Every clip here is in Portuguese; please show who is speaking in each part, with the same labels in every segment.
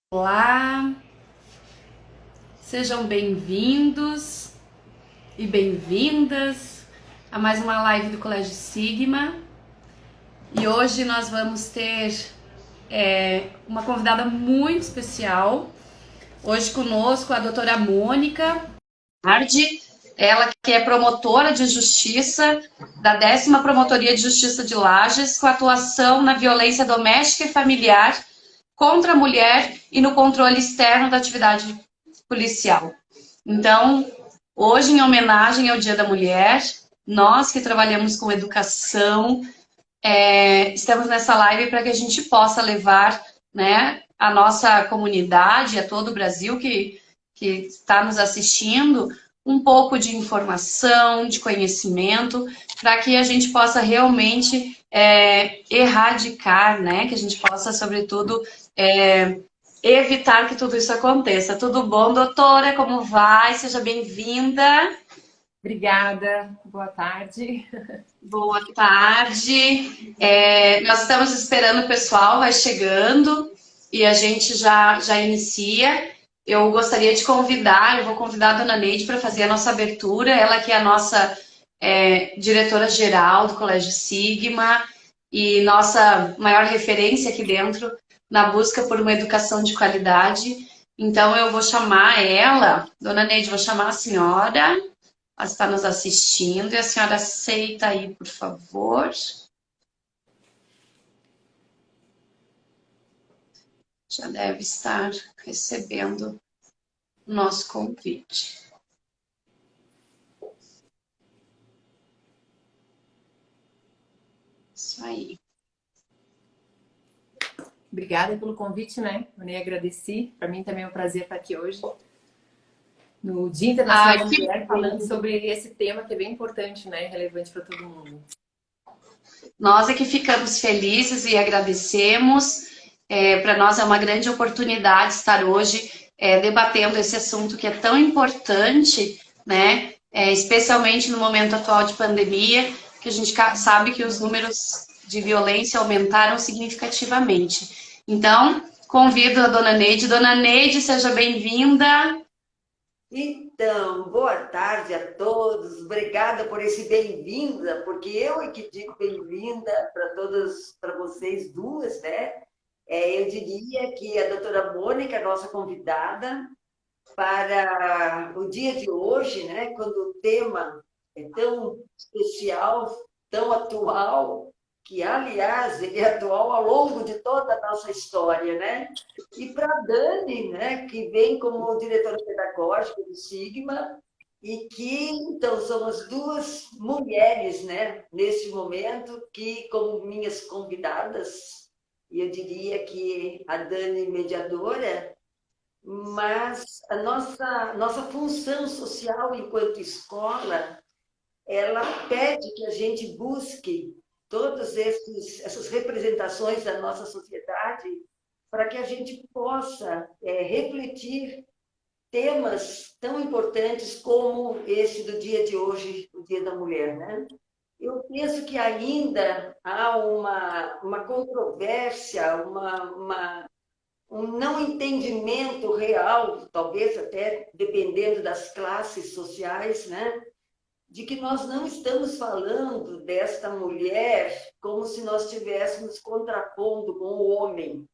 Speaker 1: Olá, sejam bem-vindos e bem-vindas a mais uma live do Colégio Sigma. E hoje nós vamos ter uma convidada muito especial. Hoje conosco a doutora Mônica Ardi, ela que é promotora de justiça da 10ª Promotoria de Justiça de Lages, com atuação na violência doméstica e familiar contra a mulher e no controle externo da atividade policial. Então, hoje, em homenagem ao Dia da Mulher, nós que trabalhamos com educação, estamos nessa live para que a gente possa levar, né, a nossa comunidade, a todo o Brasil que está nos assistindo, um pouco de informação, de conhecimento, para que a gente possa realmente erradicar, né, que a gente possa, sobretudo, evitar que tudo isso aconteça. Tudo bom, doutora? Como vai? Seja bem-vinda.
Speaker 2: Obrigada, boa tarde.
Speaker 1: Boa tarde. Nós estamos esperando o pessoal, vai chegando e a gente já inicia. Eu gostaria de convidar, eu vou convidar a dona Neide para fazer a nossa abertura, ela que é a nossa diretora-geral do Colégio Sigma e nossa maior referência aqui dentro na busca por uma educação de qualidade. Então, eu vou chamar ela, dona Neide, vou chamar a senhora. Ela está nos assistindo e a senhora aceita aí, por favor. Já deve estar recebendo o nosso convite. Isso aí.
Speaker 2: Obrigada pelo convite, né? Eu nem agradeci. Para mim também é um prazer estar aqui hoje, no Dia Internacional da
Speaker 1: Que
Speaker 2: Mulher, falando sobre esse tema que é bem importante, né? Relevante para todo mundo.
Speaker 1: nós é que ficamos felizes e agradecemos. Para nós é uma grande oportunidade estar hoje debatendo esse assunto que é tão importante, né? Especialmente no momento atual de pandemia, que a gente sabe que os números de violência aumentaram significativamente. Então, convido a dona Neide. Dona Neide, seja bem-vinda.
Speaker 3: Então, boa tarde a todos. Obrigada por esse bem-vinda, porque eu é que digo bem-vinda para todas, para vocês duas, né? Eu diria que a doutora Mônica, nossa convidada, para o dia de hoje, né? Quando o tema é tão especial, tão atual, que, aliás, ele é atual ao longo de toda a nossa história, né? E para a Dani, né, que vem como diretora pedagógica do Sigma, e que, então, somos duas mulheres, né, nesse momento, que, como minhas convidadas, e eu diria que a Dani mediadora, mas a nossa função social enquanto escola, ela pede que a gente busque todas essas representações da nossa sociedade para que a gente possa refletir temas tão importantes como esse do dia de hoje, o Dia da Mulher, né? Eu penso que ainda há uma controvérsia, um não entendimento real, talvez até dependendo das classes sociais, né? De que nós não estamos falando desta mulher como se nós estivéssemos contrapondo com o homem.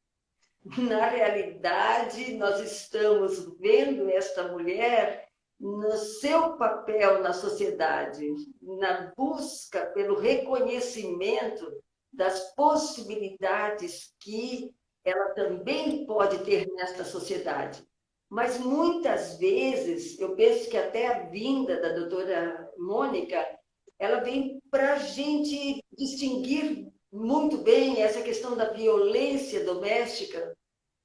Speaker 3: Na realidade, nós estamos vendo esta mulher no seu papel na sociedade, na busca pelo reconhecimento das possibilidades que ela também pode ter nesta sociedade. Mas muitas vezes, eu penso que até a vinda da doutora Mônica, ela vem para a gente distinguir muito bem essa questão da violência doméstica,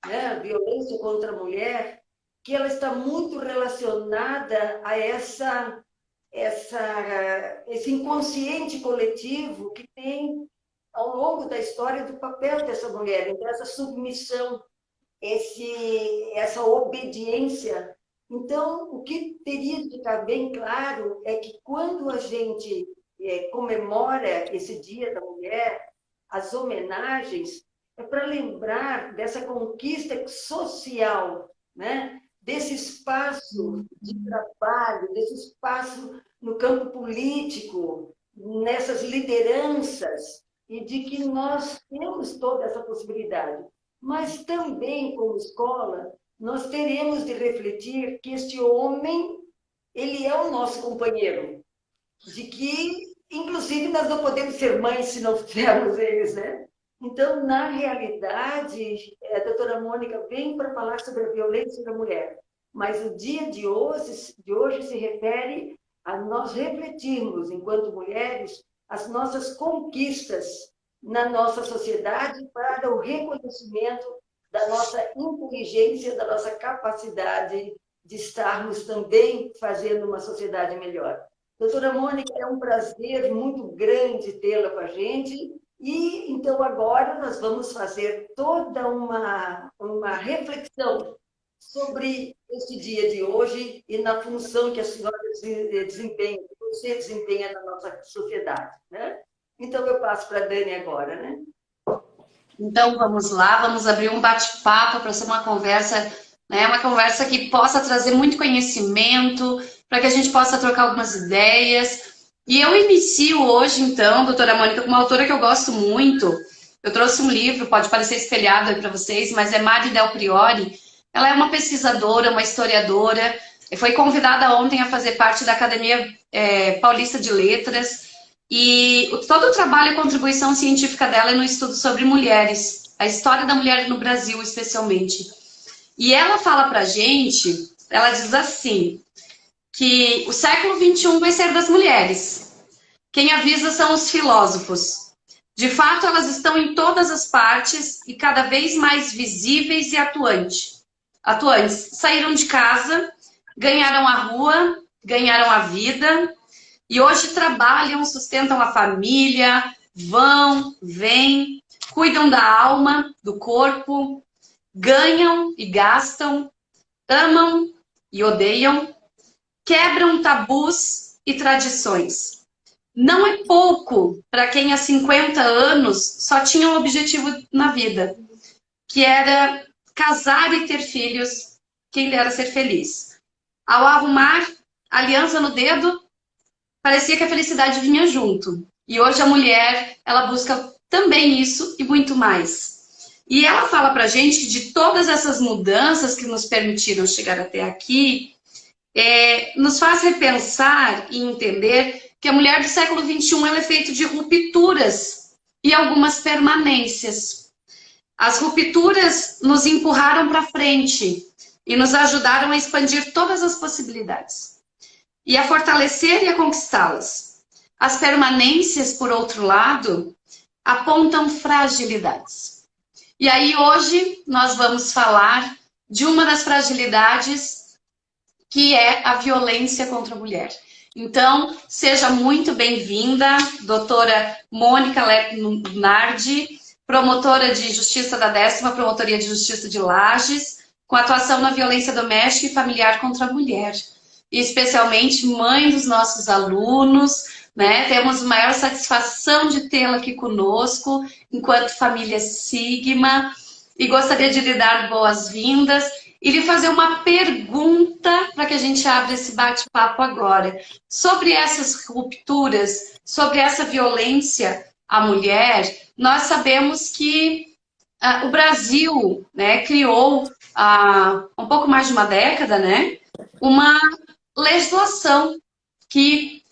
Speaker 3: né? A violência contra a mulher, que ela está muito relacionada a esse inconsciente coletivo que tem ao longo da história do papel dessa mulher, então essa submissão, essa obediência. Então, o que teria de ficar bem claro é que quando a gente comemora esse Dia da Mulher, as homenagens, é para lembrar dessa conquista social, né? Desse espaço de trabalho, desse espaço no campo político, nessas lideranças, e de que nós temos toda essa possibilidade. Mas também, como escola, nós teremos de refletir que este homem, ele é o nosso companheiro, de que, inclusive, nós não podemos ser mães se não tivermos eles, né? Então, na realidade, a doutora Mônica vem para falar sobre a violência da mulher, mas o dia de hoje se refere a nós refletirmos, enquanto mulheres, as nossas conquistas na nossa sociedade para o reconhecimento da nossa inteligência, da nossa capacidade de estarmos também fazendo uma sociedade melhor. Doutora Mônica, é um prazer muito grande tê-la com a gente. E, então, agora nós vamos fazer toda uma reflexão sobre esse dia de hoje e na função que a senhora desempenha, que você desempenha na nossa sociedade, né? Então, eu passo para a Dani agora, né?
Speaker 1: Então vamos lá, vamos abrir um bate-papo para ser uma conversa, né? Uma conversa que possa trazer muito conhecimento, para que a gente possa trocar algumas ideias. E eu inicio hoje, então, doutora Mônica, com uma autora que eu gosto muito. Eu trouxe um livro, pode parecer espelhado aí para vocês, mas é Mari Del Priori. Ela é uma pesquisadora, uma historiadora, foi convidada ontem a fazer parte da Academia Paulista de Letras. E todo o trabalho e contribuição científica dela é no estudo sobre mulheres, a história da mulher no Brasil, especialmente. E ela fala pra gente, ela diz assim, que o século XXI vai ser das mulheres. Quem avisa são os filósofos. De fato, elas estão em todas as partes e cada vez mais visíveis e atuantes. Saíram de casa, ganharam a rua, ganharam a vida e hoje trabalham, sustentam a família, vão, vêm, cuidam da alma, do corpo, ganham e gastam, amam e odeiam, quebram tabus e tradições. Não é pouco para quem há 50 anos só tinha um objetivo na vida, que era casar e ter filhos, quem dera ser feliz. Ao arrumar aliança no dedo, parecia que a felicidade vinha junto. E hoje a mulher, ela busca também isso e muito mais. E ela fala pra gente de todas essas mudanças que nos permitiram chegar até aqui, nos faz repensar e entender que a mulher do século XXI ela é feita de rupturas e algumas permanências. As rupturas nos empurraram para frente e nos ajudaram a expandir todas as possibilidades e a fortalecer e a conquistá-las. As permanências, por outro lado, apontam fragilidades. E aí hoje nós vamos falar de uma das fragilidades que é a violência contra a mulher. Então, seja muito bem-vinda, doutora Mônica Nardi, promotora de Justiça da 10ª Promotoria de Justiça de Lages, com atuação na violência doméstica e familiar contra a mulher. E especialmente mãe dos nossos alunos, né? Temos maior satisfação de tê-la aqui conosco, enquanto família Sigma, e gostaria de lhe dar boas-vindas e lhe fazer uma pergunta para que a gente abra esse bate-papo agora. Sobre essas rupturas, sobre essa violência à mulher, nós sabemos que o Brasil, né, criou há um pouco mais de uma década, né, uma legislação que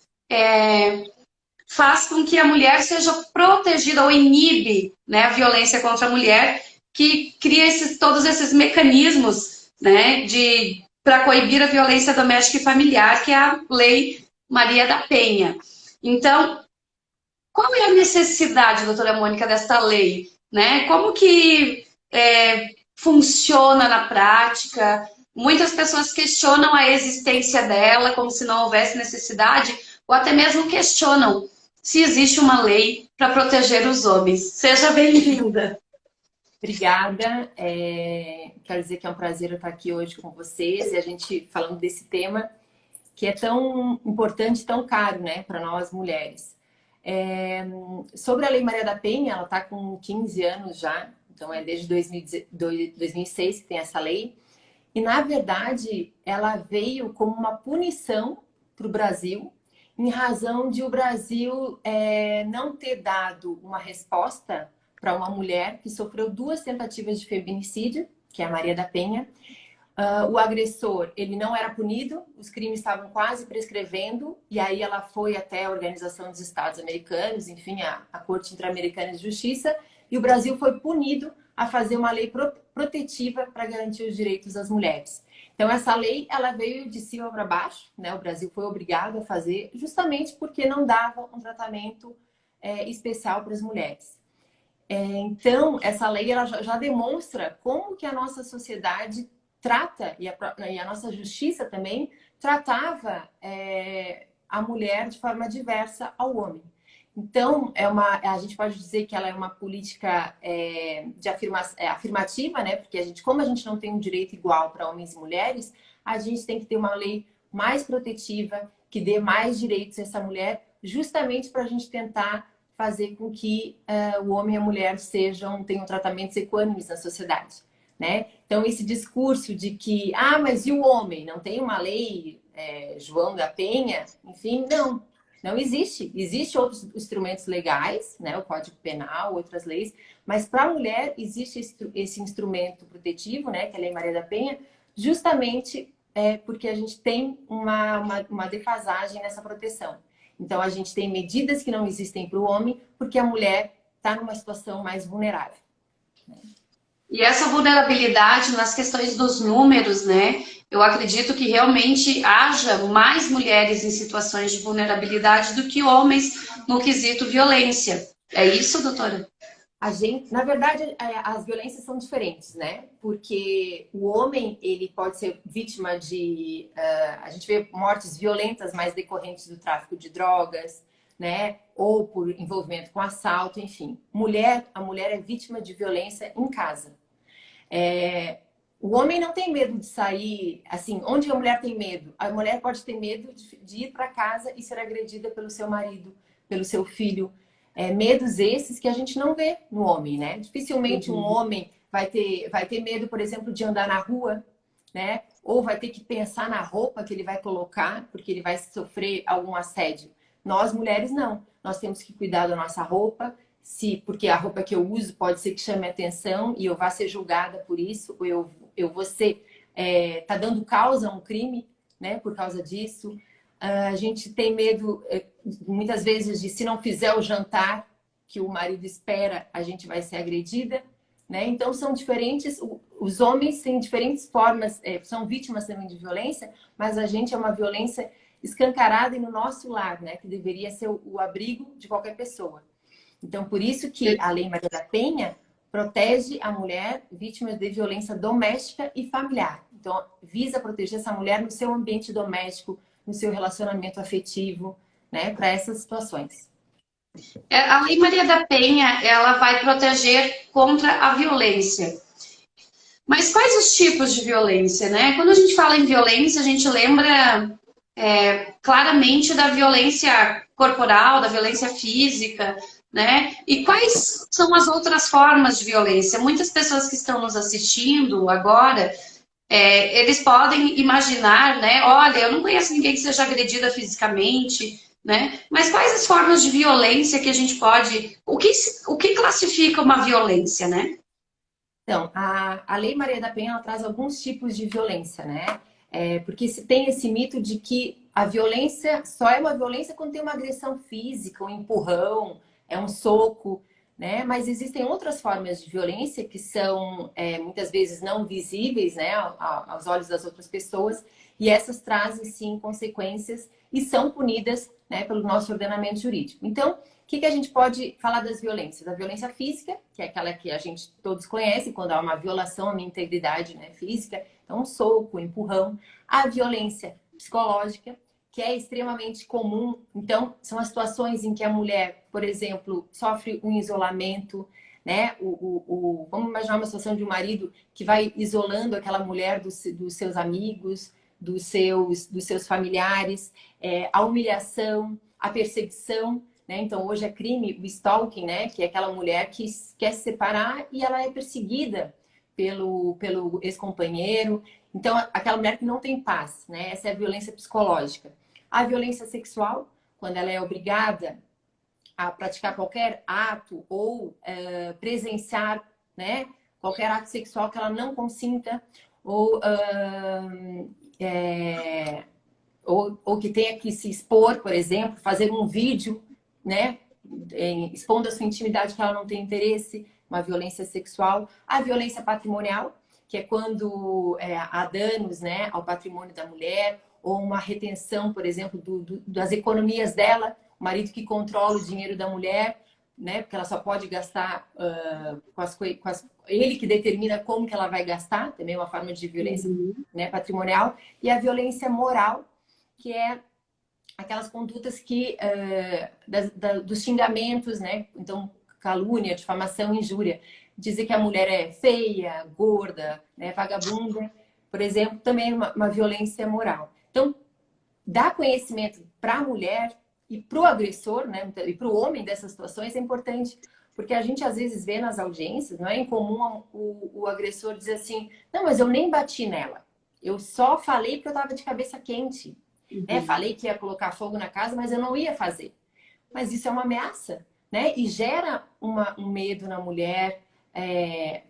Speaker 1: faz com que a mulher seja protegida ou inibe, né, a violência contra a mulher, que cria todos esses mecanismos, né, para coibir a violência doméstica e familiar, que é a Lei Maria da Penha. Então, qual é a necessidade, doutora Mônica, desta lei? Né? Como que funciona na prática? Muitas pessoas questionam a existência dela, como se não houvesse necessidade, ou até mesmo questionam se existe uma lei para proteger os homens. Seja bem-vinda.
Speaker 2: Obrigada. Quero dizer que é um prazer estar aqui hoje com vocês e a gente falando desse tema que é tão importante, tão caro, né, para nós mulheres. Sobre a Lei Maria da Penha, ela está com 15 anos já Então, é desde 2006 que tem essa lei. E, na verdade, ela veio como uma punição para o Brasil, em razão de o Brasil não ter dado uma resposta para uma mulher que sofreu 2 tentativas de feminicídio, que é a Maria da Penha. O agressor, ele não era punido, os crimes estavam quase prescrevendo, e aí ela foi até a Organização dos Estados Americanos, enfim, a Corte Interamericana de Justiça, e o Brasil foi punido a fazer uma lei protetiva para garantir os direitos das mulheres. Então, essa lei, ela veio de cima para baixo, né? O Brasil foi obrigado a fazer, justamente porque não dava um tratamento especial para as mulheres. Então, essa lei ela já demonstra como que a nossa sociedade trata, e a nossa justiça também, tratava a mulher de forma diversa ao homem. Então, a gente pode dizer que ela é uma política afirmativa, né? Porque como a gente não tem um direito igual para homens e mulheres, a gente tem que ter uma lei mais protetiva, que dê mais direitos a essa mulher, justamente para a gente tentar fazer com que o homem e a mulher tenham tratamentos equânimes na sociedade, né? Então, esse discurso de que, mas e o homem? Não tem uma lei João da Penha? Enfim, não existe. Existem outros instrumentos legais, né? O Código Penal, outras leis, mas para a mulher existe esse instrumento protetivo, né? Que é a Lei Maria da Penha, justamente porque a gente tem uma defasagem nessa proteção. Então, a gente tem medidas que não existem para o homem, porque a mulher está numa situação mais vulnerável, né?
Speaker 1: E essa vulnerabilidade nas questões dos números, né? Eu acredito que realmente haja mais mulheres em situações de vulnerabilidade do que homens no quesito violência. É isso, doutora?
Speaker 2: Na verdade, as violências são diferentes, né? Porque o homem, ele pode ser vítima de... a gente vê mortes violentas mais decorrentes do tráfico de drogas, né? Ou por envolvimento com assalto, enfim. A mulher é vítima de violência em casa. O homem não tem medo de sair, assim, onde a mulher tem medo? A mulher pode ter medo de ir para casa e ser agredida pelo seu marido, pelo seu filho. Medos esses que a gente não vê no homem, né? Dificilmente um homem vai ter medo, por exemplo, de andar na rua, né? Ou vai ter que pensar na roupa que ele vai colocar, porque ele vai sofrer algum assédio. Nós, mulheres, não. Nós temos que cuidar da nossa roupa, porque a roupa que eu uso pode ser que chame a atenção e eu vá ser julgada por isso, ou eu vou ser... tá dando causa a um crime, né? Por causa disso. A gente tem medo, muitas vezes, de se não fizer o jantar que o marido espera, a gente vai ser agredida, né? Então, são diferentes... Os homens têm diferentes formas, são vítimas também de violência, mas a gente é uma violência escancarada e no nosso lar, né? Que deveria ser o abrigo de qualquer pessoa. Então, por isso que a Lei Maria da Penha protege a mulher vítima de violência doméstica e familiar. Então, visa proteger essa mulher no seu ambiente doméstico, no seu relacionamento afetivo, né, para essas situações.
Speaker 1: A Lei Maria da Penha, ela vai proteger contra a violência. Mas quais os tipos de violência, né? Quando a gente fala em violência, a gente lembra claramente da violência corporal, da violência física, né? E quais são as outras formas de violência? Muitas pessoas que estão nos assistindo agora, eles podem imaginar, né? Olha, eu não conheço ninguém que seja agredida fisicamente, né? Mas quais as formas de violência que a gente pode... O que classifica uma violência, né?
Speaker 2: Então, a Lei Maria da Penha ela traz alguns tipos de violência, né? Porque tem esse mito de que a violência só é uma violência quando tem uma agressão física, um empurrão, um soco, né? Mas existem outras formas de violência que são muitas vezes não visíveis, né, aos olhos das outras pessoas, e essas trazem sim consequências e são punidas, né, pelo nosso ordenamento jurídico. Então, o que a gente pode falar das violências? A violência física, que é aquela que a gente todos conhece, quando há uma violação à minha integridade, né, física, então um soco, um empurrão. A violência psicológica, que é extremamente comum. Então, são as situações em que a mulher, por exemplo, sofre um isolamento, né? Vamos imaginar uma situação de um marido que vai isolando aquela mulher dos seus amigos, dos seus familiares, a humilhação, a perseguição, né? Então, hoje é crime o stalking, né? Que é aquela mulher que quer se separar e ela é perseguida pelo ex-companheiro. Então, aquela mulher que não tem paz, né? Essa é a violência psicológica. A violência sexual, quando ela é obrigada a praticar qualquer ato ou presenciar, né? Qualquer ato sexual que ela não consinta ou, ou que tenha que se expor, por exemplo, fazer um vídeo, né? Expondo a sua intimidade que ela não tem interesse, uma violência sexual. A violência patrimonial, que é quando há danos, né, ao patrimônio da mulher, ou uma retenção, por exemplo, das economias dela, o marido que controla o dinheiro da mulher, né, porque ela só pode gastar ele que determina como que ela vai gastar, também é uma forma de violência, né, patrimonial. E a violência moral, que é aquelas condutas que dos xingamentos, né? Então, calúnia, difamação, injúria. Dizer que a mulher é feia, gorda, né? Vagabunda, por exemplo, também é uma violência moral. Então, dar conhecimento para a mulher e para o agressor, né? E para o homem dessas situações é importante. Porque a gente às vezes vê nas audiências, não é incomum o agressor dizer assim, não, mas eu nem bati nela. Eu só falei porque eu estava de cabeça quente. Né? Falei que ia colocar fogo na casa, mas eu não ia fazer. Mas isso é uma ameaça, né? E gera um medo na mulher,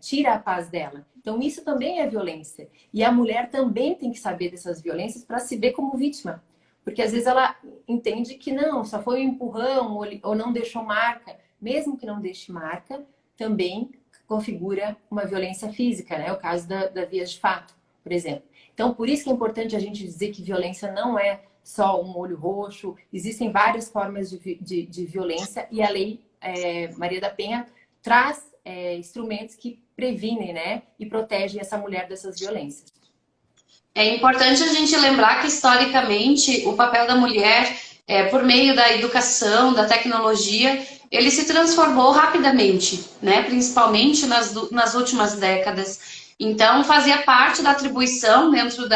Speaker 2: tira a paz dela. Então isso também é violência. E a mulher também tem que saber dessas violências para se ver como vítima. Porque às vezes ela entende que não, só foi um empurrão ou não deixou marca. Mesmo que não deixe marca, também configura uma violência física, né? O caso da vias de fato, por exemplo. Então, por isso que é importante a gente dizer que violência não é só um olho roxo. Existem várias formas de violência e a lei Maria da Penha traz instrumentos que previnem, né, e protegem essa mulher dessas violências.
Speaker 1: É importante a gente lembrar que, historicamente, o papel da mulher, por meio da educação, da tecnologia, ele se transformou rapidamente, né? Principalmente nas últimas décadas. Então, fazia parte da atribuição dentro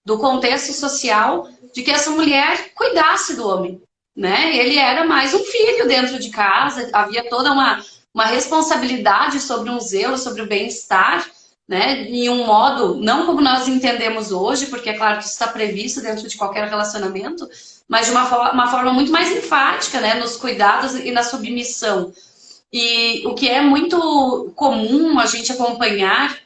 Speaker 1: do contexto social de que essa mulher cuidasse do homem, né? Ele era mais um filho dentro de casa, havia toda uma responsabilidade sobre um zelo, sobre o bem-estar, né? Em um modo, não como nós entendemos hoje, porque é claro que isso está previsto dentro de qualquer relacionamento, mas de uma forma muito mais enfática, né? Nos cuidados e na submissão. E o que é muito comum a gente acompanhar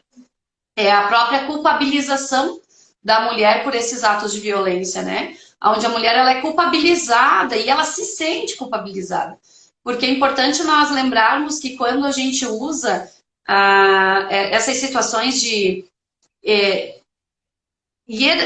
Speaker 1: é a própria culpabilização da mulher por esses atos de violência, né? Onde a mulher ela é culpabilizada e ela se sente culpabilizada. Porque é importante nós lembrarmos que quando a gente usa essas situações de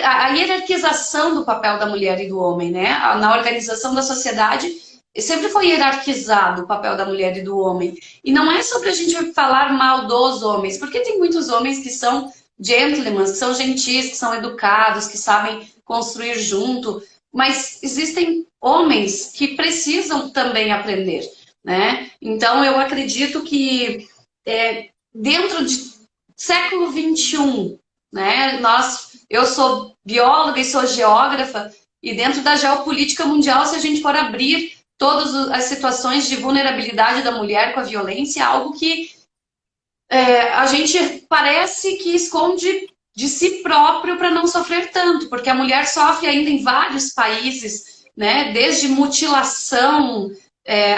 Speaker 1: a hierarquização do papel da mulher e do homem, né? Na organização da sociedade sempre foi hierarquizado o papel da mulher e do homem. E não é sobre a gente falar mal dos homens, porque tem muitos homens que são gentlemen, que são gentis, que são educados, que sabem construir junto, mas existem homens que precisam também aprender, né? Então eu acredito que dentro de século XXI, né, eu sou bióloga e sou geógrafa, e dentro da geopolítica mundial, se a gente for abrir todas as situações de vulnerabilidade da mulher com a violência, é algo que a gente parece que esconde de si próprio para não sofrer tanto, porque a mulher sofre ainda em vários países, né, desde mutilação,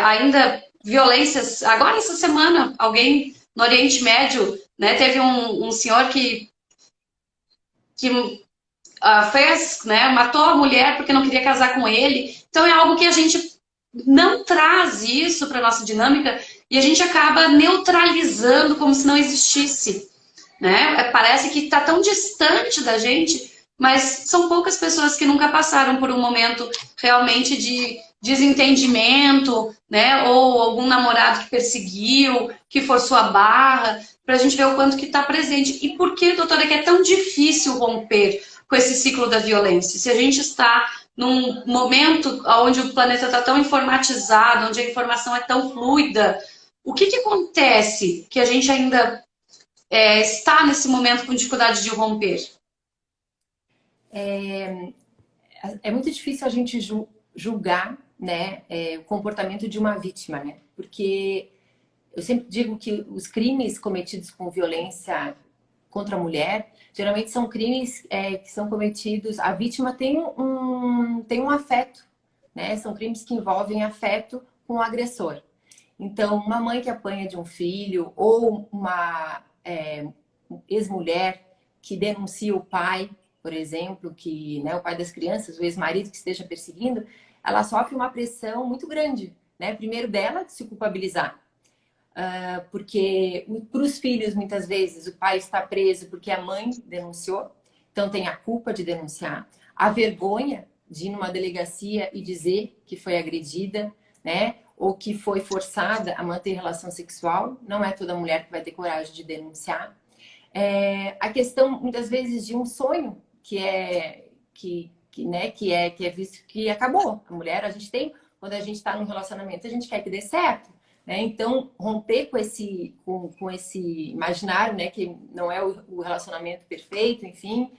Speaker 1: ainda violências. Agora, essa semana, alguém no Oriente Médio, né, teve um senhor que fez, né, matou a mulher porque não queria casar com ele. Então é algo que a gente não traz isso para nossa dinâmica e a gente acaba neutralizando como se não existisse, né? Parece que está tão distante da gente, mas são poucas pessoas que nunca passaram por um momento realmente de desentendimento, né? Ou algum namorado que perseguiu, que forçou a barra, para a gente ver o quanto que está presente. E por que, doutora, que é tão difícil romper com esse ciclo da violência? Se a gente está num momento onde o planeta está tão informatizado, onde a informação é tão fluida, o que acontece que a gente ainda está nesse momento com dificuldade de romper?
Speaker 2: É muito difícil a gente julgar né, o comportamento de uma vítima, né? Porque eu sempre digo que os crimes cometidos com violência contra a mulher, geralmente são crimes que são cometidos, a vítima tem um afeto, né? São crimes que envolvem afeto com o agressor. Então, uma mãe que apanha de um filho ou uma ex-mulher que denuncia o pai, por exemplo, que, né, o pai das crianças, o ex-marido que esteja perseguindo, ela sofre uma pressão muito grande, né? Primeiro dela, de se culpabilizar. Porque para os filhos, muitas vezes, o pai está preso porque a mãe denunciou, então tem a culpa de denunciar, a vergonha de ir numa delegacia e dizer que foi agredida, né? Ou que foi forçada a manter relação sexual. Não é toda mulher que vai ter coragem de denunciar. A questão, muitas vezes, de um sonho que é visto que acabou. A mulher, a gente tem, quando a gente está num relacionamento, a gente quer que dê certo. Né? Então, romper com esse imaginário, né, que não é o relacionamento perfeito, enfim.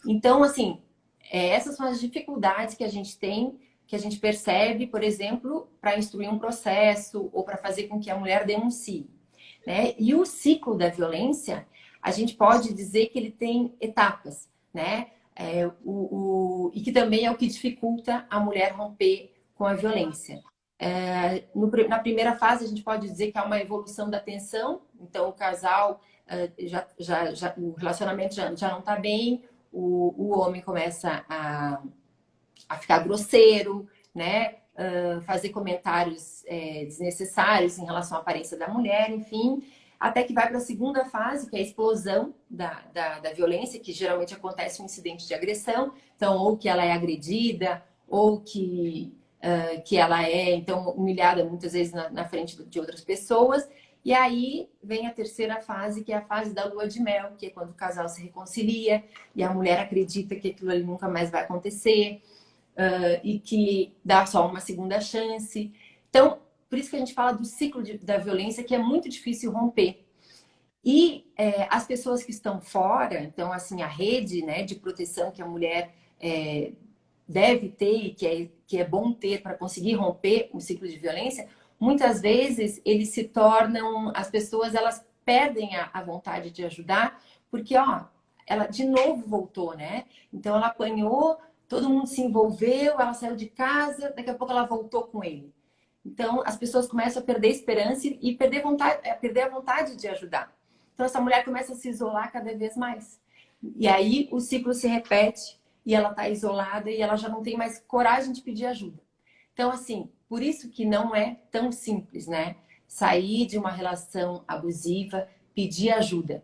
Speaker 2: Então, assim, essas são as dificuldades que a gente tem, que a gente percebe, por exemplo, para instruir um processo ou para fazer com que a mulher denuncie. Né? E o ciclo da violência, a gente pode dizer que ele tem etapas, né? E que também é o que dificulta a mulher romper com a violência. Na primeira fase, a gente pode dizer que há uma evolução da tensão, então o casal, o relacionamento já não está bem, o homem começa a ficar grosseiro, né? Fazer comentários desnecessários em relação à aparência da mulher, enfim, até que vai para a segunda fase, que é a explosão da violência, que geralmente acontece um incidente de agressão, então ou que ela é agredida, ou que ela é, então, humilhada muitas vezes na frente de outras pessoas. E aí vem a terceira fase, que é a fase da lua de mel, que é quando o casal se reconcilia e a mulher acredita que aquilo ali nunca mais vai acontecer e que dá só uma segunda chance. Então, por isso que a gente fala do ciclo da violência, que é muito difícil romper. E as pessoas que estão fora, então, assim, a rede, né, de proteção que a mulher deve ter e que é bom ter para conseguir romper o ciclo de violência, muitas vezes eles se tornam, as pessoas elas perdem a vontade de ajudar, porque ela de novo voltou, né? Então ela apanhou, todo mundo se envolveu, ela saiu de casa, daqui a pouco ela voltou com ele. Então as pessoas começam a perder a esperança e perder a vontade de ajudar. Então essa mulher começa a se isolar cada vez mais. E aí o ciclo se repete e ela está isolada e ela já não tem mais coragem de pedir ajuda. Então, assim, por isso que não é tão simples, né? Sair de uma relação abusiva, pedir ajuda.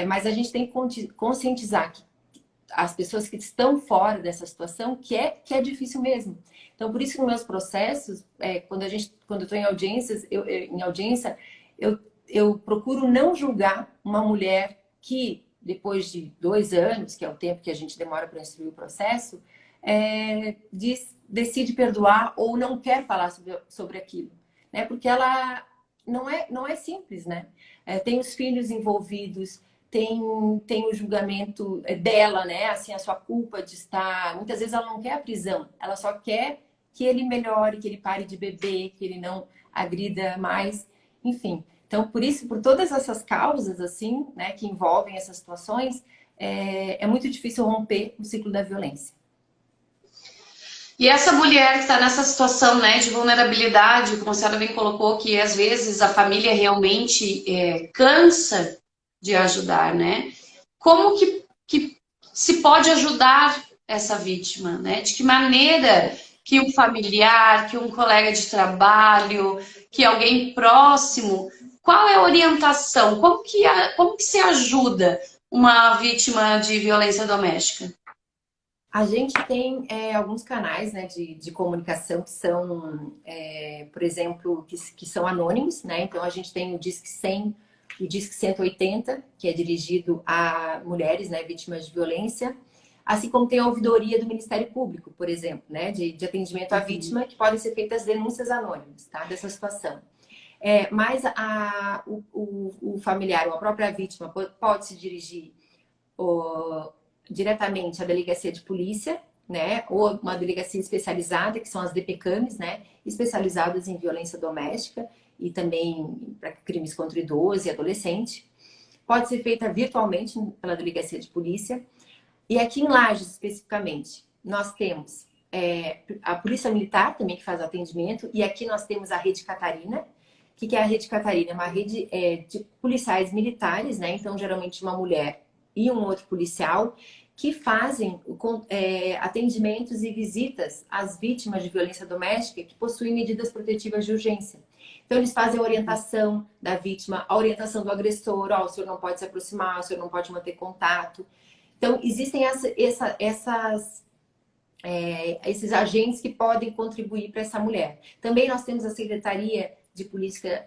Speaker 2: Mas a gente tem que conscientizar que as pessoas que estão fora dessa situação, que é difícil mesmo. Então, por isso que nos meus processos, quando eu estou em audiência, eu procuro não julgar uma mulher que, depois de 2 anos, que é o tempo que a gente demora para instruir o processo, decide perdoar ou não quer falar sobre aquilo, né? Porque ela não é simples, né? Tem os filhos envolvidos, tem o julgamento dela, né? Assim, a sua culpa de estar... Muitas vezes ela não quer a prisão, ela só quer que ele melhore, que ele pare de beber, que ele não agrida mais, enfim. Então, por isso, por todas essas causas, assim, né, que envolvem essas situações, é muito difícil romper o ciclo da violência.
Speaker 1: E essa mulher que está nessa situação, né, de vulnerabilidade, como a senhora bem colocou, que às vezes a família realmente cansa de ajudar, né? Como que se pode ajudar essa vítima, né? De que maneira que um familiar, que um colega de trabalho, que alguém próximo, qual é a orientação? Como que se ajuda uma vítima de violência doméstica?
Speaker 2: A gente tem alguns canais, né, de comunicação que são, por exemplo, que são anônimos, né? Então a gente tem o Disque 100 e o Disque 180, que é dirigido a mulheres, né, vítimas de violência, assim como tem a ouvidoria do Ministério Público, por exemplo, né, de atendimento à vítima, que podem ser feitas denúncias anônimas, tá, dessa situação. Mas o familiar ou a própria vítima pode se dirigir diretamente à delegacia de polícia, né? Ou uma delegacia especializada, que são as DPCAMs, né? Especializadas em violência doméstica e também para crimes contra idoso e adolescente. Pode ser feita virtualmente pela delegacia de polícia. E aqui em Lages, especificamente, nós temos a Polícia Militar também que faz o atendimento. E aqui nós temos a Rede Catarina. O que é a Rede Catarina? É uma rede de policiais militares, né? Então, geralmente uma mulher e um outro policial que fazem atendimentos e visitas às vítimas de violência doméstica que possuem medidas protetivas de urgência. Então, eles fazem a orientação da vítima, a orientação do agressor, o senhor não pode se aproximar, o senhor não pode manter contato. Então, existem esses agentes que podem contribuir para essa mulher. Também nós temos a Secretaria de Política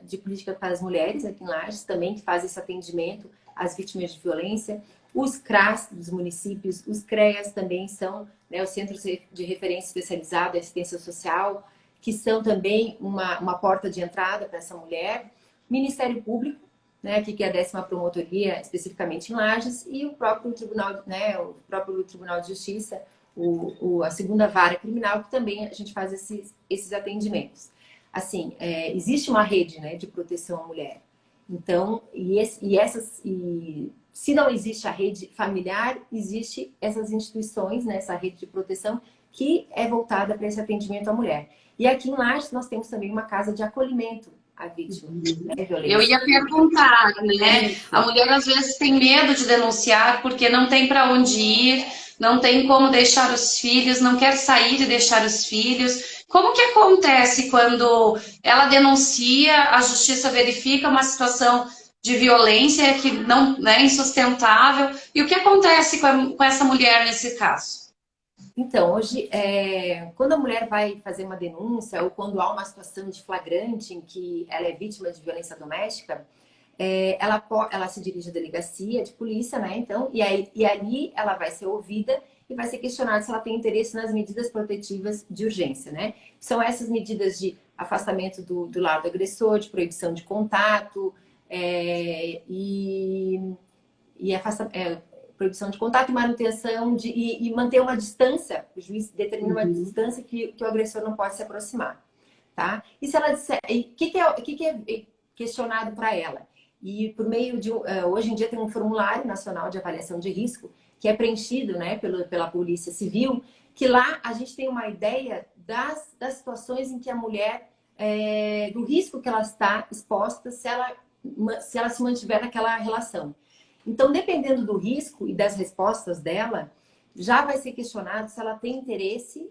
Speaker 2: para as Mulheres, aqui em Lages, também que faz esse atendimento às vítimas de violência. Os CRAS dos municípios, os CREAS também são, né, os Centros de Referência Especializada em Assistência Social, que são também uma porta de entrada para essa mulher. Ministério Público, né, que é a 10ª Promotoria, especificamente em Lages, e o próprio Tribunal, né, o próprio Tribunal de Justiça, a 2ª Vara Criminal, que também a gente faz esses atendimentos. Assim, existe uma rede, né, de proteção à mulher. Então, se não existe a rede familiar, existe essas instituições, né, essa rede de proteção que é voltada para esse atendimento à mulher. E aqui em Lages nós temos também uma casa de acolhimento à vítima, né, violência.
Speaker 1: Eu ia perguntar, né? A mulher às vezes tem medo de denunciar porque não tem para onde ir, não tem como deixar os filhos, não quer sair e deixar os filhos. Como que acontece quando ela denuncia, a justiça verifica uma situação de violência que não é insustentável? E o que acontece com essa mulher nesse caso?
Speaker 2: Então, hoje, quando a mulher vai fazer uma denúncia ou quando há uma situação de flagrante em que ela é vítima de violência doméstica, ela se dirige à delegacia de polícia, né? Então, e ali ela vai ser ouvida e vai ser questionada se ela tem interesse nas medidas protetivas de urgência, né? São essas medidas de afastamento do lar do agressor, de proibição de contato proibição de contato e manutenção e manter uma distância. O juiz determina uma distância que o agressor não pode se aproximar, tá? E se ela disser, o que é questionado para ela? E por meio de hoje em dia tem um formulário nacional de avaliação de risco que é preenchido, né, pela Polícia Civil, que lá a gente tem uma ideia das situações em que a mulher, do risco que ela está exposta se ela se mantiver naquela relação. Então, dependendo do risco e das respostas dela, já vai ser questionado se ela tem interesse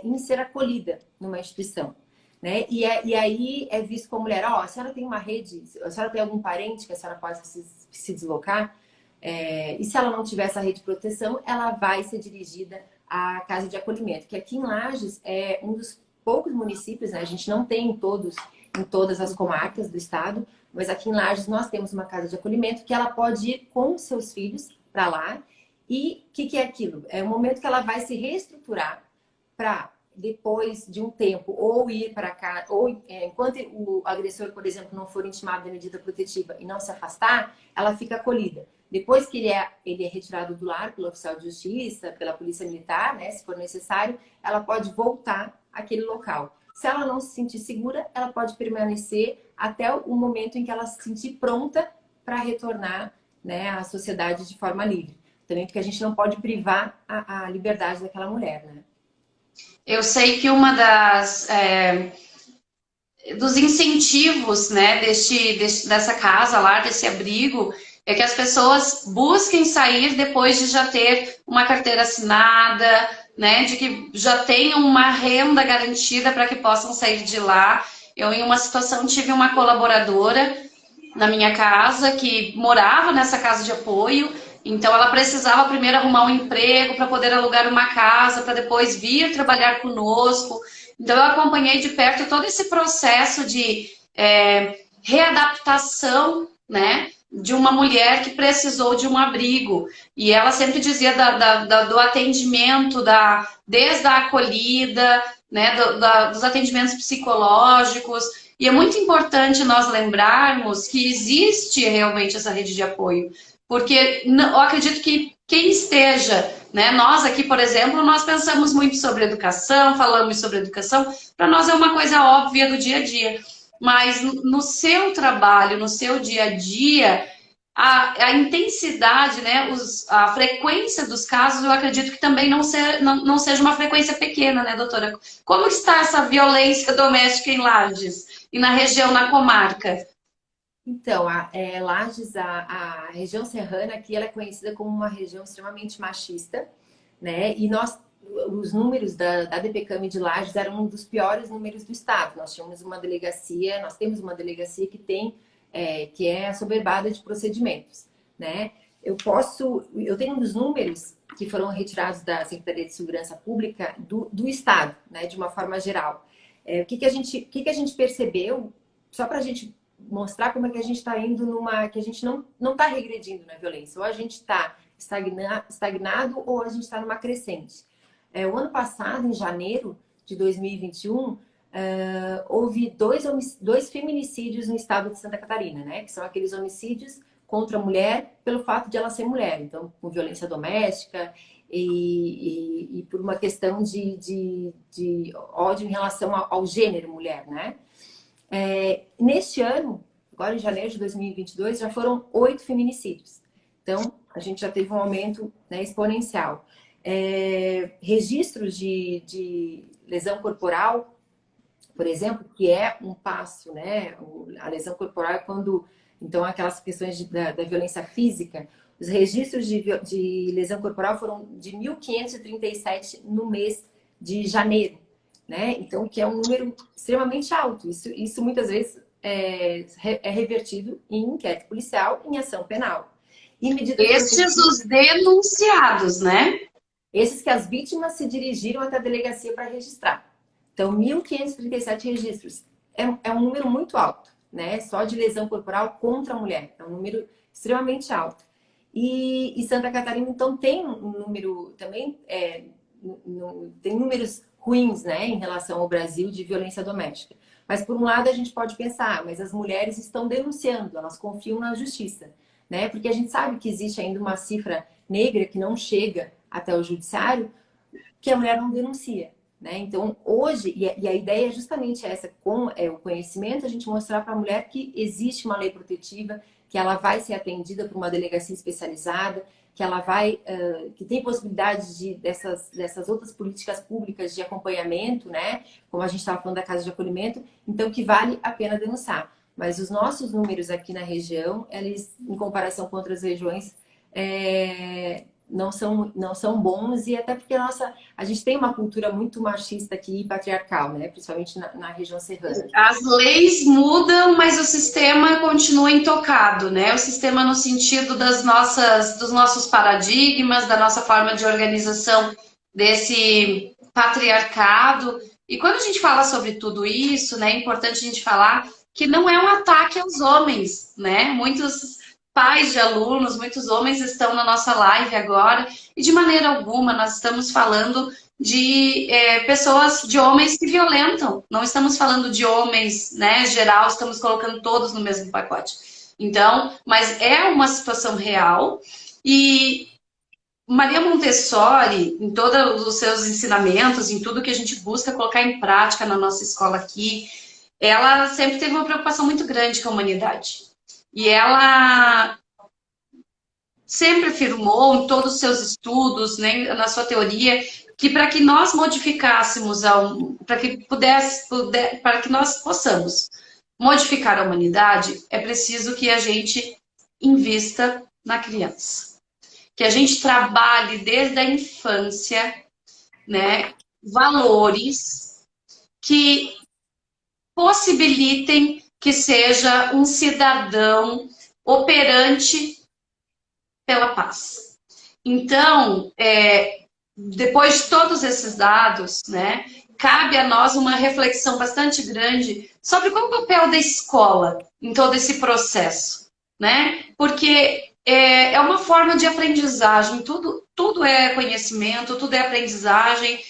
Speaker 2: em ser acolhida numa instituição, né? E aí é visto como mulher, a senhora tem uma rede, a senhora tem algum parente que a senhora pode se deslocar? E se ela não tiver essa rede de proteção, ela vai ser dirigida à casa de acolhimento, que aqui em Lages é um dos poucos municípios, né? A gente não tem em todas as comarcas do estado, mas aqui em Lages nós temos uma casa de acolhimento que ela pode ir com seus filhos para lá. E o que é aquilo? É o momento que ela vai se reestruturar para, depois de um tempo, ou ir para cá, ou enquanto o agressor, por exemplo, não for intimado da medida protetiva e não se afastar, ela fica acolhida. Depois que ele é retirado do lar pelo oficial de justiça, pela polícia militar, né, se for necessário, ela pode voltar àquele local. Se ela não se sentir segura, ela pode permanecer até o momento em que ela se sentir pronta para retornar, né, à sociedade de forma livre. Também porque a gente não pode privar a liberdade daquela mulher, né?
Speaker 1: Eu sei que uma dos incentivos, né, dessa casa lá, desse abrigo, é que as pessoas busquem sair depois de já ter uma carteira assinada, né, de que já tenham uma renda garantida para que possam sair de lá. Eu, em uma situação, tive uma colaboradora na minha casa que morava nessa casa de apoio, então ela precisava primeiro arrumar um emprego para poder alugar uma casa, para depois vir trabalhar conosco. Então eu acompanhei de perto todo esse processo de readaptação, né, de uma mulher que precisou de um abrigo. E ela sempre dizia do atendimento, desde a acolhida, né, dos atendimentos psicológicos. E é muito importante nós lembrarmos que existe realmente essa rede de apoio. Porque eu acredito que quem esteja, né? Nós aqui, por exemplo, nós pensamos muito sobre educação, falamos sobre educação, para nós é uma coisa óbvia do dia a dia. Mas no seu trabalho, no seu dia a dia, a intensidade, né, a frequência dos casos, eu acredito que também não seja uma frequência pequena, né, doutora? Como está essa violência doméstica em Lages e na região, na comarca?
Speaker 2: Então, Lages, a região serrana aqui, ela é conhecida como uma região extremamente machista, né? E os números da DPCAM de Lages eram um dos piores números do estado. Nós temos uma delegacia que é assoberbada de procedimentos, né? Eu tenho um dos números que foram retirados da Secretaria de Segurança Pública do estado, né? De uma forma geral. O que que a gente percebeu, só para a gente mostrar como é que a gente está indo que a gente não está regredindo na violência. Ou a gente está estagnado ou a gente está numa crescente. O ano passado, em janeiro de 2021, houve dois feminicídios no estado de Santa Catarina, né? Que são aqueles homicídios contra a mulher pelo fato de ela ser mulher. Então, com violência doméstica e por uma questão de ódio em relação ao gênero mulher, né? Neste ano, agora em janeiro de 2022, já foram 8 feminicídios. Então, a gente já teve um aumento, né, exponencial. Registros de lesão corporal, por exemplo, que é um passo, né? A lesão corporal é quando, então, aquelas questões da violência física, os registros de lesão corporal foram de 1.537 no mês de janeiro. Né? Então, que é um número extremamente alto. Isso muitas vezes é revertido em inquérito policial, em ação penal.
Speaker 1: Estes os denunciados, né?
Speaker 2: Esses que as vítimas se dirigiram até a delegacia para registrar. Então, 1.537 registros. É um número muito alto, né? Só de lesão corporal contra a mulher. É um número extremamente alto. E Santa Catarina, então, tem um número também... tem números ruins, né, em relação ao Brasil de violência doméstica. Mas, por um lado, a gente pode pensar, mas as mulheres estão denunciando, elas confiam na justiça, né? Porque a gente sabe que existe ainda uma cifra negra que não chega até o judiciário, que a mulher não denuncia, né? Então, hoje, e a ideia é justamente essa, com o conhecimento, a gente mostrar para a mulher que existe uma lei protetiva, que ela vai ser atendida por uma delegacia especializada, que ela que tem possibilidade dessas outras políticas públicas de acompanhamento, né? Como a gente estava falando da casa de acolhimento, então que vale a pena denunciar. Mas os nossos números aqui na região, eles, em comparação com outras regiões, não são bons, e até porque a gente tem uma cultura muito machista aqui, patriarcal, né? Principalmente na região serrana.
Speaker 1: As leis mudam, mas o sistema continua intocado, né? O sistema no sentido dos nossos paradigmas, da nossa forma de organização desse patriarcado. E quando a gente fala sobre tudo isso, né, é importante a gente falar que não é um ataque aos homens, né? Muitos pais de alunos, muitos homens estão na nossa live agora, e de maneira alguma nós estamos falando de pessoas, de homens que violentam. Não estamos falando de homens, né, geral, estamos colocando todos no mesmo pacote. Então, mas é uma situação real, e Maria Montessori, em todos os seus ensinamentos, em tudo que a gente busca colocar em prática na nossa escola aqui, ela sempre teve uma preocupação muito grande com a humanidade. E ela sempre afirmou em todos os seus estudos, né, na sua teoria, que para que nós modificássemos, para que nós possamos modificar a humanidade, é preciso que a gente invista na criança. Que a gente trabalhe desde a infância, né, valores que possibilitem que seja um cidadão operante pela paz. Então, depois de todos esses dados, né, cabe a nós uma reflexão bastante grande sobre qual é o papel da escola em todo esse processo, né? Porque é uma forma de aprendizagem, tudo é conhecimento, tudo é aprendizagem.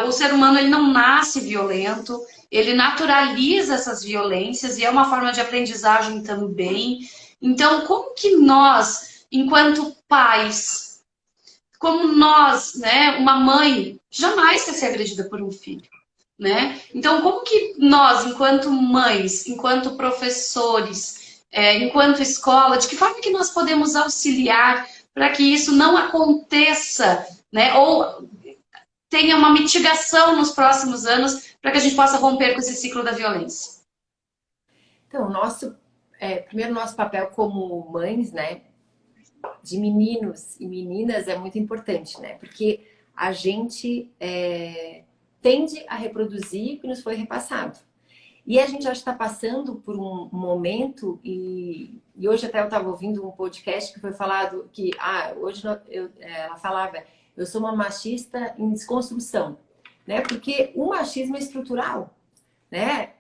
Speaker 1: O ser humano, ele não nasce violento, ele naturaliza essas violências e é uma forma de aprendizagem também. Então, como que nós, enquanto pais, como nós, né, uma mãe jamais quer ser agredida por um filho, né? Então, como que nós, enquanto mães, enquanto professores, enquanto escola, de que forma que nós podemos auxiliar para que isso não aconteça, né? Ou tenha uma mitigação nos próximos anos para que a gente possa romper com esse ciclo da violência?
Speaker 2: Então, primeiro nosso papel como mães, né, de meninos e meninas é muito importante, né? Porque a gente tende a reproduzir o que nos foi repassado. E a gente já está passando por um momento, e hoje até eu estava ouvindo um podcast que foi falado que, hoje ela falava, eu sou uma machista em desconstrução, né? Porque o machismo é estrutural, né?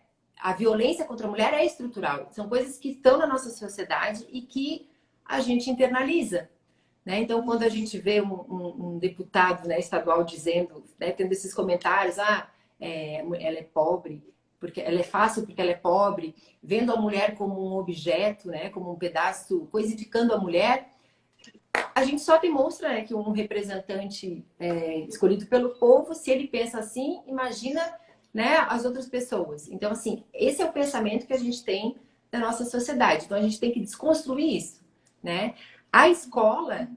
Speaker 2: A violência contra a mulher é estrutural. São coisas que estão na nossa sociedade e que a gente internaliza, né? Então, quando a gente vê um deputado, né, estadual dizendo, né, tendo esses comentários, ela é pobre, porque ela é fácil porque ela é pobre, vendo a mulher como um objeto, né, como um pedaço, coisificando a mulher, a gente só demonstra, né, que um representante escolhido pelo povo, se ele pensa assim, imagina, né, as outras pessoas. Então, assim, esse é o pensamento que a gente tem na nossa sociedade. Então, a gente tem que desconstruir isso, né? A escola,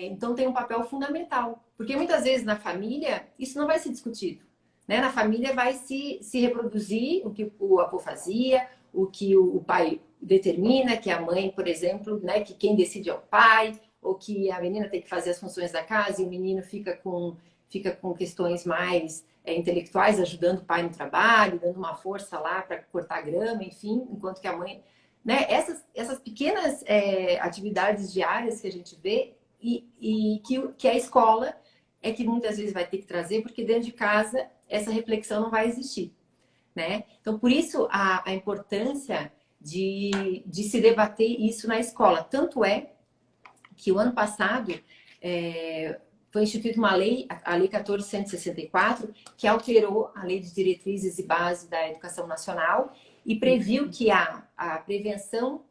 Speaker 2: então, tem um papel fundamental, porque muitas vezes na família isso não vai ser discutido, né? Na família vai se reproduzir o que o avô fazia, o que o pai determina, que a mãe, por exemplo, né, que quem decide é o pai, ou que a menina tem que fazer as funções da casa e o menino fica com questões mais intelectuais, ajudando o pai no trabalho, dando uma força lá para cortar grama, enfim, enquanto que a mãe... Né? Essas pequenas atividades diárias que a gente vê e que a escola é que muitas vezes vai ter que trazer, porque dentro de casa essa reflexão não vai existir, né? Então, por isso a importância de se debater isso na escola. Tanto é que o ano passado foi instituída uma lei, a Lei 14.164, que alterou a Lei de Diretrizes e Bases da Educação Nacional e previu que a prevenção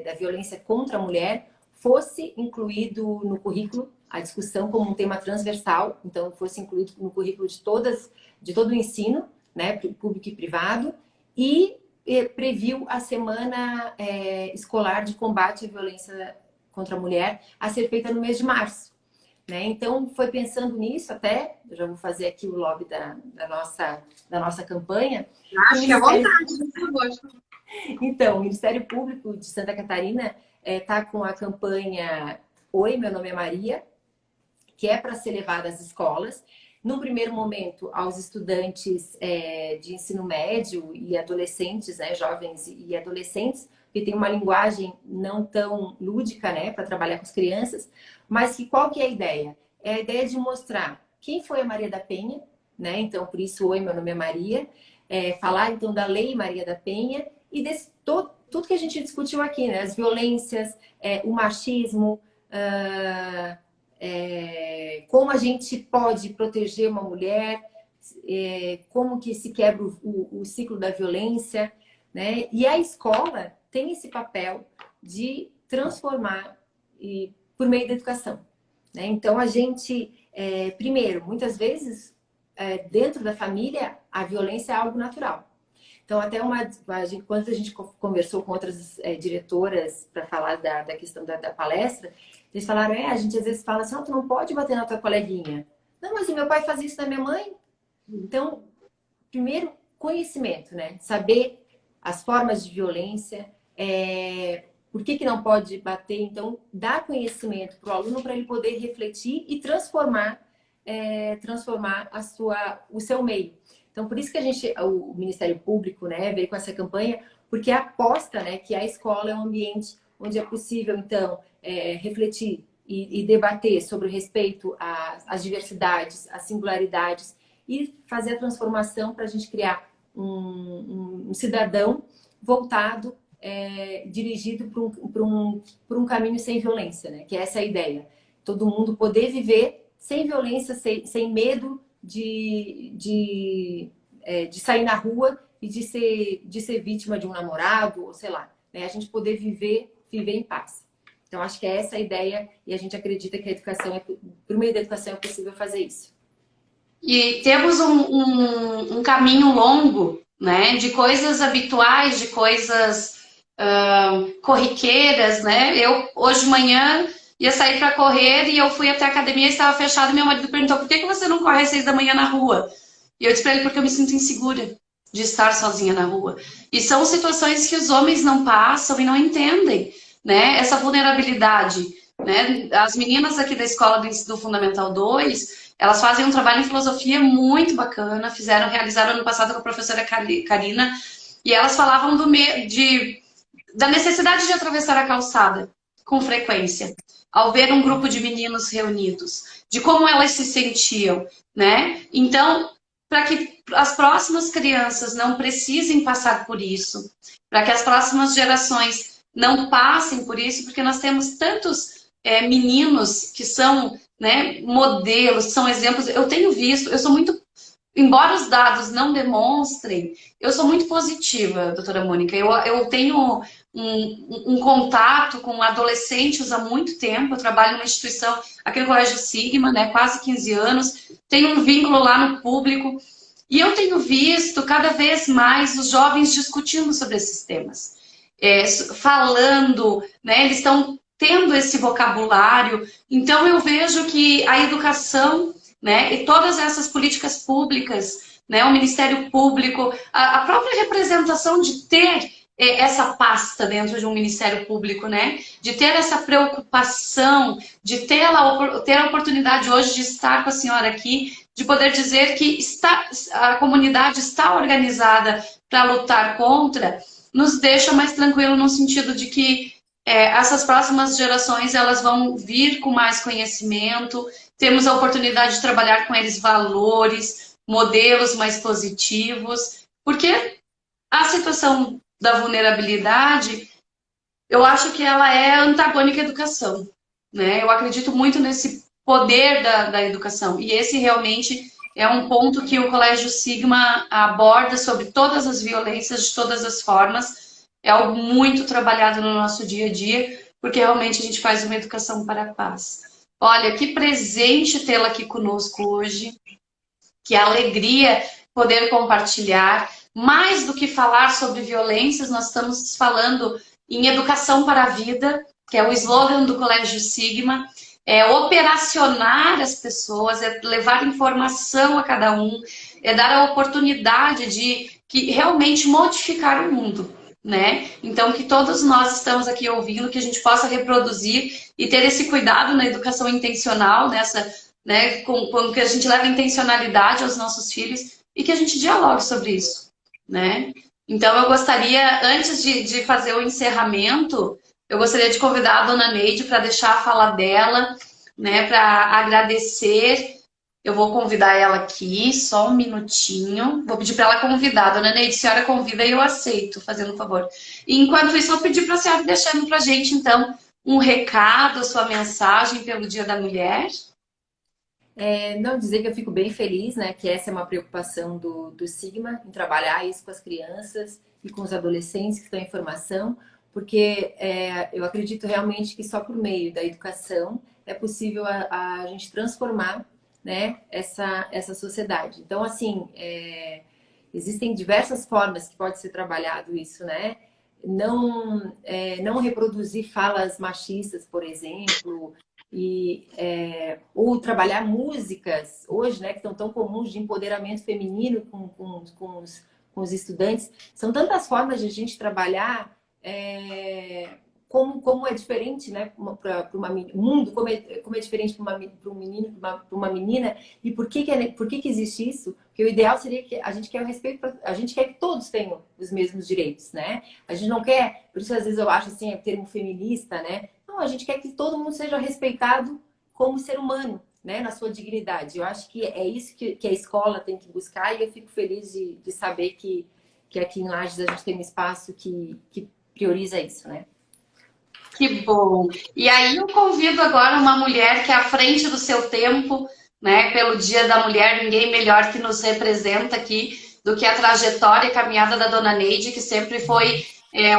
Speaker 2: da violência contra a mulher fosse incluído no currículo, a discussão como um tema transversal, então fosse incluído no currículo de todo o ensino, né, público e privado, e previu a Semana Escolar de Combate à Violência contra a Mulher a ser feita no mês de março, né? Então, foi pensando nisso até, eu já vou fazer aqui o lobby da nossa campanha.
Speaker 1: Acho que é vontade, por favor.
Speaker 2: Então, o Ministério Público de Santa Catarina está com a campanha Oi, meu nome é Maria, que é para ser levada às escolas. Num primeiro momento, aos estudantes de ensino médio e adolescentes, né, jovens e adolescentes, que tem uma linguagem não tão lúdica, né, para trabalhar com as crianças, mas qual que é a ideia? É a ideia de mostrar quem foi a Maria da Penha, né? Então, por isso, oi, meu nome é Maria. Falar, então, da Lei Maria da Penha e tudo que a gente discutiu aqui, né? As violências, o machismo, como a gente pode proteger uma mulher, como que se quebra o ciclo da violência, né? E a escola tem esse papel de transformar por meio da educação, né? Então, a gente, primeiro, muitas vezes, dentro da família, a violência é algo natural. Então, até quando a gente conversou com outras diretoras para falar da questão da palestra, eles falaram, a gente às vezes fala assim, tu não pode bater na tua coleguinha. Não, mas o meu pai faz isso na minha mãe. Então, primeiro, conhecimento, né? Saber as formas de violência, por que não pode bater. Então, dar conhecimento para o aluno para ele poder refletir e transformar o seu meio. Então, por isso que o Ministério Público, né, veio com essa campanha, porque aposta, né, que a escola é um ambiente onde é possível, então, refletir e debater sobre o respeito às diversidades, às singularidades e fazer a transformação para a gente criar um cidadão voltado, dirigido por um caminho sem violência, né? Que é essa a ideia. Todo mundo poder viver sem violência, sem medo de sair na rua e de ser vítima de um namorado, ou sei lá, né? A gente poder viver em paz. Então, acho que é essa a ideia e a gente acredita que a educação, por meio da educação, é possível fazer isso.
Speaker 1: E temos um caminho longo, né, de coisas habituais, de coisas corriqueiras, né? Eu, hoje de manhã, ia sair para correr e eu fui até a academia e estava fechado. Meu marido perguntou, por que você não corre às 6 da manhã na rua? E eu disse para ele, porque eu me sinto insegura de estar sozinha na rua. E são situações que os homens não passam e não entendem, né? Essa vulnerabilidade, né? As meninas aqui da escola do Fundamental 2, elas fazem um trabalho em filosofia muito bacana, realizaram ano passado com a professora Karina, e elas falavam da necessidade de atravessar a calçada com frequência, ao ver um grupo de meninos reunidos, de como elas se sentiam, né? Então, para que as próximas crianças não precisem passar por isso, para que as próximas gerações não passem por isso, porque nós temos tantos meninos que são, né, modelos, que são exemplos. Eu tenho visto, eu sou muito, embora os dados não demonstrem, eu sou muito positiva, doutora Mônica. Eu tenho um contato com adolescentes há muito tempo. Eu trabalho numa instituição, aqui no Colégio Sigma, né, quase 15 anos. Tenho um vínculo lá no público. E eu tenho visto cada vez mais os jovens discutindo sobre esses temas. Falando, né, eles estão tendo esse vocabulário. Então, eu vejo que a educação, né, e todas essas políticas públicas, né, o Ministério Público, a própria representação de ter essa pasta dentro de um Ministério Público, né, de ter essa preocupação, de ter a oportunidade hoje de estar com a senhora aqui, de poder dizer que a comunidade está organizada para lutar contra, nos deixa mais tranquilo no sentido de que essas próximas gerações elas vão vir com mais conhecimento, temos a oportunidade de trabalhar com eles valores, modelos mais positivos, porque a situação da vulnerabilidade, eu acho que ela é antagônica à educação, né? Eu acredito muito nesse poder da educação, e esse realmente é um ponto que o Colégio Sigma aborda sobre todas as violências, de todas as formas. É algo muito trabalhado no nosso dia a dia, porque realmente a gente faz uma educação para a paz. Olha, que presente tê-la aqui conosco hoje, que alegria poder compartilhar. Mais do que falar sobre violências, nós estamos falando em educação para a vida, que é o slogan do Colégio Sigma, é operacionar as pessoas, é levar informação a cada um, é dar a oportunidade de realmente modificar o mundo, né? Então, que todos nós estamos aqui ouvindo, que a gente possa reproduzir e ter esse cuidado na educação intencional, né, com que a gente leva intencionalidade aos nossos filhos e que a gente dialogue sobre isso, né? Então, eu gostaria, antes de fazer o encerramento, eu gostaria de convidar a dona Neide para deixar a fala dela, né, para agradecer. Eu vou convidar ela aqui, só um minutinho. Vou pedir para ela convidar. Dona Neide, a senhora convida e eu aceito, fazendo um favor. E enquanto isso, eu vou pedir para a senhora deixando para a gente, então, um recado, a sua mensagem pelo Dia da Mulher.
Speaker 2: Não dizer que eu fico bem feliz, né? Que essa é uma preocupação do Sigma, em trabalhar isso com as crianças e com os adolescentes que estão em formação, porque eu acredito realmente que só por meio da educação é possível a gente transformar, né, essa sociedade. Então, assim, existem diversas formas que pode ser trabalhado isso, né? Não reproduzir falas machistas, por exemplo, ou trabalhar músicas hoje, né, que estão tão comuns de empoderamento feminino com os estudantes. São tantas formas de a gente trabalhar como é diferente, né, para um mundo, como é diferente para um menino, para uma menina, e por que existe isso? Porque o ideal seria que a gente quer o respeito, a gente quer que todos tenham os mesmos direitos, né? A gente não quer, por isso às vezes eu acho assim, termo feminista, né? Não, a gente quer que todo mundo seja respeitado como ser humano, né, na sua dignidade. Eu acho que é isso que a escola tem que buscar, e eu fico feliz de saber que aqui em Lages a gente tem um espaço que prioriza isso, né?
Speaker 1: Que bom! E aí eu convido agora uma mulher que é à frente do seu tempo, né? Pelo Dia da Mulher, ninguém melhor que nos representa aqui do que a trajetória e caminhada da dona Neide, que sempre foi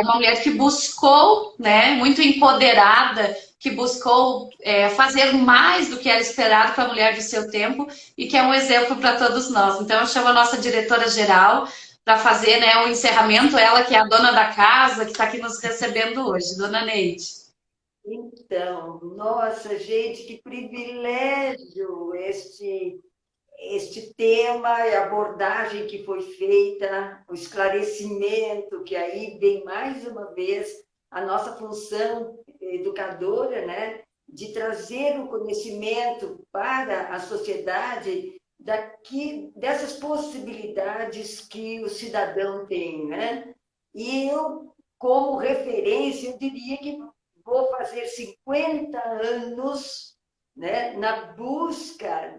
Speaker 1: uma mulher que buscou, né? Muito empoderada que buscou fazer mais do que era esperado para a mulher de seu tempo e que é um exemplo para todos nós. Então, eu chamo a nossa diretora-geral para fazer, né, o encerramento, ela que é a dona da casa, que está aqui nos recebendo hoje, dona Neide.
Speaker 3: Então, nossa, gente, que privilégio este tema e a abordagem que foi feita, o esclarecimento, que aí vem mais uma vez a nossa função educadora, né, de trazer o conhecimento para a sociedade dessas possibilidades que o cidadão tem, né? E eu, como referência, eu diria que vou fazer 50 anos, né, na busca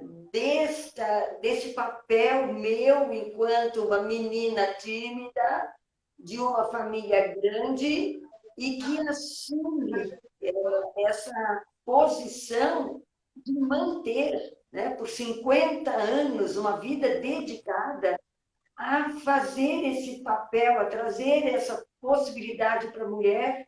Speaker 3: desse papel meu enquanto uma menina tímida, de uma família grande, e que assume essa posição de manter, né, por 50 anos, uma vida dedicada a fazer esse papel, a trazer essa possibilidade para a mulher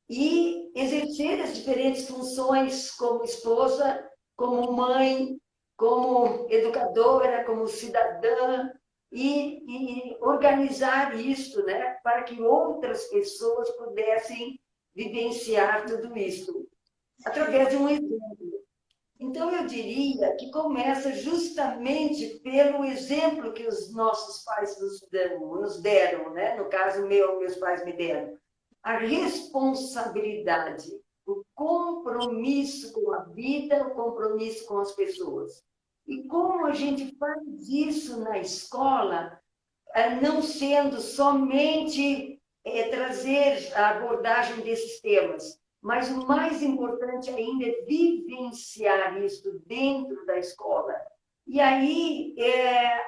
Speaker 3: e exercer as diferentes funções como esposa, como mãe, como educadora, como cidadã, e organizar isso, né, para que outras pessoas pudessem vivenciar tudo isso, através de um exemplo. Então, eu diria que começa justamente pelo exemplo que os nossos pais nos deram, né? No caso meu, meus pais me deram. A responsabilidade, o compromisso com a vida, o compromisso com as pessoas. E como a gente faz isso na escola, não sendo somente trazer a abordagem desses temas, mas o mais importante ainda é vivenciar isso dentro da escola. E aí,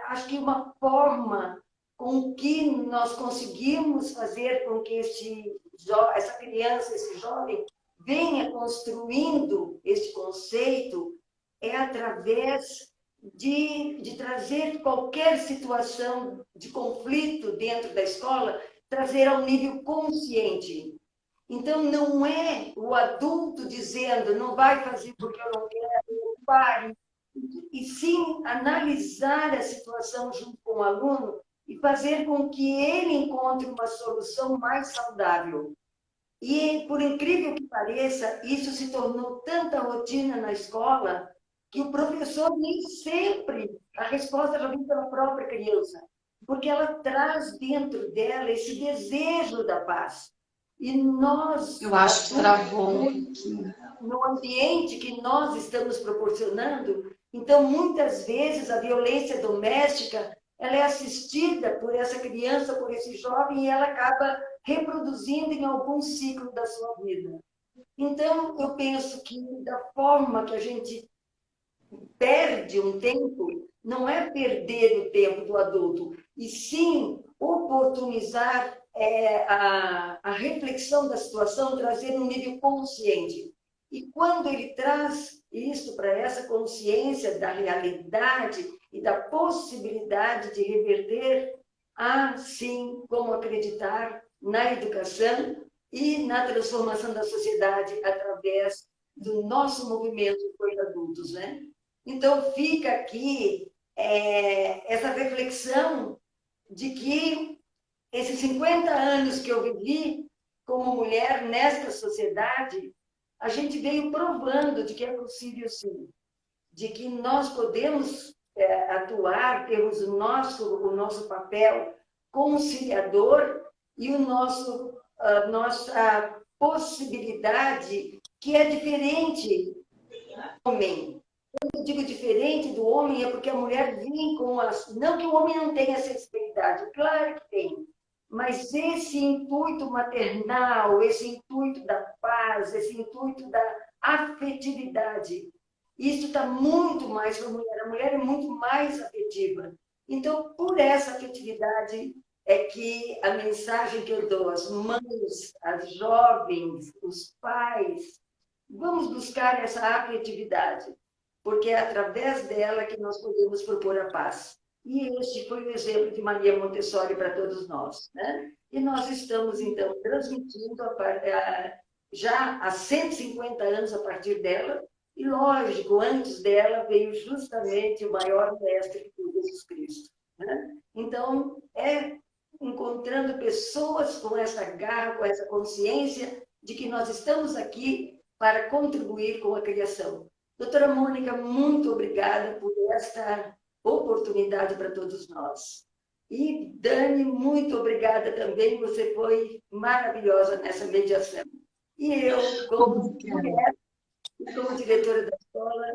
Speaker 3: acho que uma forma com que nós conseguimos fazer com que essa criança, esse jovem, venha construindo este conceito é através de trazer qualquer situação de conflito dentro da escola, trazer ao nível consciente. Então, não é o adulto dizendo, não vai fazer porque eu não quero, pare, e sim analisar a situação junto com o aluno e fazer com que ele encontre uma solução mais saudável. E, por incrível que pareça, isso se tornou tanta rotina na escola que o professor nem sempre a resposta já vem pela própria criança, porque ela traz dentro dela esse desejo da paz. E nós,
Speaker 1: eu acho que travou um pouquinho.
Speaker 3: No ambiente que nós estamos proporcionando, então, muitas vezes, a violência doméstica ela é assistida por essa criança, por esse jovem, e ela acaba reproduzindo em algum ciclo da sua vida. Então, eu penso que da forma que a gente perde um tempo, não é perder o tempo do adulto, e sim oportunizar a reflexão da situação, trazer um nível consciente. E quando ele traz isso para essa consciência da realidade e da possibilidade de reverter, há sim como acreditar na educação e na transformação da sociedade através do nosso movimento de adultos, né? Então, fica aqui essa reflexão de que esses 50 anos que eu vivi como mulher nesta sociedade, a gente veio provando de que é possível sim, de que nós podemos atuar, temos o nosso papel conciliador e a nossa possibilidade, que é diferente do homem. Eu digo diferente do homem é porque a mulher vem com as... Não que o homem não tenha sensibilidade, claro que tem, mas esse intuito maternal, esse intuito da paz, esse intuito da afetividade, isso está muito mais para a mulher. A mulher é muito mais afetiva. Então, por essa afetividade é que a mensagem que eu dou às mães, às jovens, os pais, vamos buscar essa afetividade, porque é através dela que nós podemos propor a paz. E este foi o exemplo de Maria Montessori para todos nós, né? E nós estamos, então, transmitindo já há 150 anos a partir dela, e lógico, antes dela veio justamente o maior mestre, que foi Jesus Cristo. Né? Então, encontrando pessoas com essa garra, com essa consciência de que nós estamos aqui para contribuir com a criação. Doutora Mônica, muito obrigada por esta oportunidade para todos nós. E Dani, muito obrigada também, você foi maravilhosa nessa mediação. E eu, como mulher e como diretora da escola,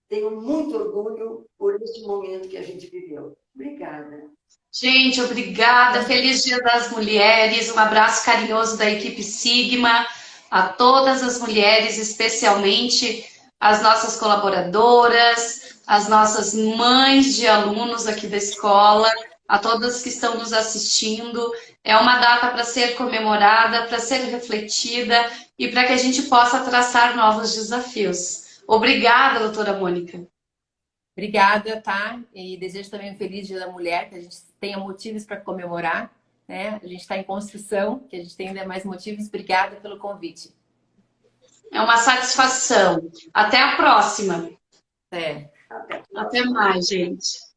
Speaker 3: tenho muito orgulho por este momento que a gente viveu. Obrigada.
Speaker 1: Gente, obrigada. Feliz Dia das Mulheres. Um abraço carinhoso da equipe Sigma a todas as mulheres, especialmente as nossas colaboradoras, as nossas mães de alunos aqui da escola, a todas que estão nos assistindo. É uma data para ser comemorada, para ser refletida e para que a gente possa traçar novos desafios. Obrigada, doutora Mônica.
Speaker 2: Obrigada, tá? E desejo também um feliz Dia da Mulher, que a gente tenha motivos para comemorar, né? A gente está em construção, que a gente tenha ainda mais motivos. Obrigada pelo convite.
Speaker 1: É uma satisfação. Até a próxima.
Speaker 2: É.
Speaker 3: Até.
Speaker 1: Até mais, gente.